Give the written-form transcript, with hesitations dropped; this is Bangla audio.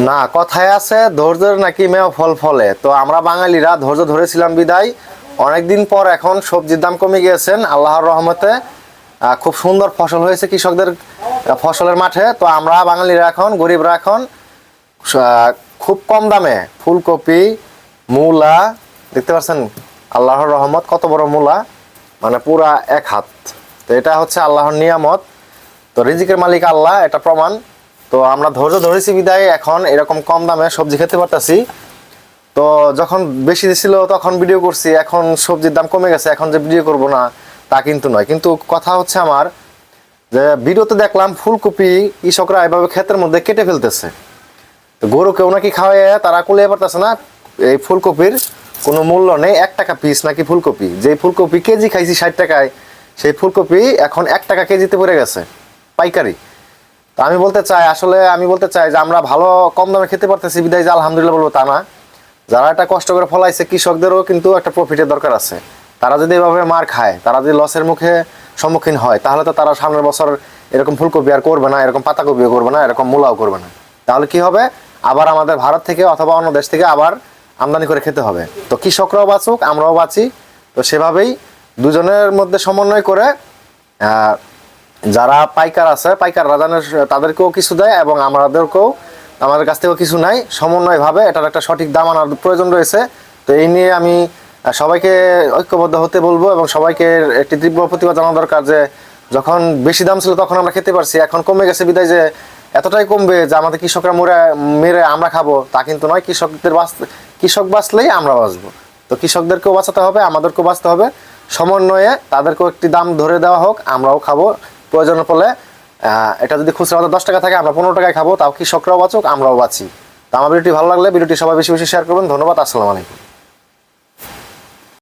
না, কথায় আছে ধৈর্যের নাকি মেয় ফল ফলে। তো আমরা বাঙালিরা ধৈর্য ধরেছিলাম বিদায় অনেকদিন পর এখন সবজির দাম কমে গিয়েছেন আল্লাহর রহমতে। খুব সুন্দর ফসল হয়েছে কৃষকদের ফসলের মাঠে। তো আমরা বাঙালিরা এখন গরিবরা এখন খুব কম দামে ফুলকপি, মূলা, দেখতে পাচ্ছেন আল্লাহর রহমত কত বড় মূলা, মানে পুরা এক হাত। তো এটা হচ্ছে আল্লাহর নিয়ামত। তো রিজিকের মালিক আল্লাহ, এটা প্রমাণ। তো আমরা ধৈর্য ধরেছি বিদায় এখন এরকম কম দামে সবজি খেতে পারতেছি। তো যখন বেশি ছিল তখন ভিডিও করছি, এখন সবজির দাম কমে গেছে, এখন যে ভিডিও করব না তা কিন্তু নয়। কিন্তু কথা হচ্ছে আমার যে ভিডিওতে দেখলাম ফুলকপি কৃষকরা এভাবে ক্ষেতের মধ্যে কেটে ফেলতেছে। তো গরু কেউ নাকি খাওয়াই তারা কুলিয়ে পারতেছে না। এই ফুলকপির কোনো মূল্য নেই, 1 টাকা পিস নাকি ফুলকপি। যেই ফুলকপি কেজি খাইছি 60 টাকায়, সেই ফুলকপি এখন 1 টাকা কেজিতে পড়ে গেছে পাইকারি। তো আমি বলতে চাই যে আমরা ভালো কম দামে খেতে পারতেছি বিদায় যে আলহামদুলিল্লাহ বলবো তা না। যারা এটা কষ্ট করে ফলাইছে কৃষকদেরও কিন্তু একটা প্রফিটের দরকার আছে। তারা যদি এভাবে মার খায়, তারা যদি লসের মুখে সম্মুখীন হয়, তাহলে তো তারা সামনের বছর এরকম ফুলকপি আর করবে না, এরকম পাতাকপিও করবে না, এরকম মূলাও করবে না। তাহলে কি হবে, আবার আমাদের ভারত থেকে অথবা অন্য দেশ থেকে আবার আমদানি করে খেতে হবে। তো কৃষকরাও বাঁচুক, আমরাও বাঁচি। তো সেভাবেই দুজনের মধ্যে সমন্বয় করে যারা পাইকার আছে, পাইকাররা জানে তাদেরকেও কিছু দেয় এবং আমাদের কাছ থেকেও কিছু নাই। সমন্বয়ভাবে এটার একটা সঠিক দাম আনার প্রয়োজন রয়েছে। তো এই নিয়ে আমি সবাইকে ঐক্যবদ্ধ হতে বলবো এবং সবাইকে একটি তীব্র প্রতিবাদ জানানো দরকার যে যখন বেশি দাম ছিল তখন আমরা খেতে পারছি, এখন কমে গেছে বিদায় যে এতটাই কমবে যে আমাদের কৃষকরা মেরে আমরা খাবো তা কিন্তু নয়। কৃষক বাঁচলেই আমরা বাঁচবো। তো কৃষকদেরকেও বাঁচাতে হবে, আমাদেরকেও বাঁচতে হবে। সমন্বয়ে তাদেরকেও একটি দাম ধরে দেওয়া হোক, আমরাও খাবো প্রয়োজনের ফলে। এটা যদি খুচরা আমাদের 10 টাকা থাকে, আমরা 15 টাকায় খাবো, তাও কৃষকরাও বাঁচুক, আমরাও বাঁচি। তো আমার ভিডিওটি ভালো লাগলে ভিডিওটি সবাই বেশি বেশি শেয়ার করবেন। ধন্যবাদ। আসসালামু আলাইকুম।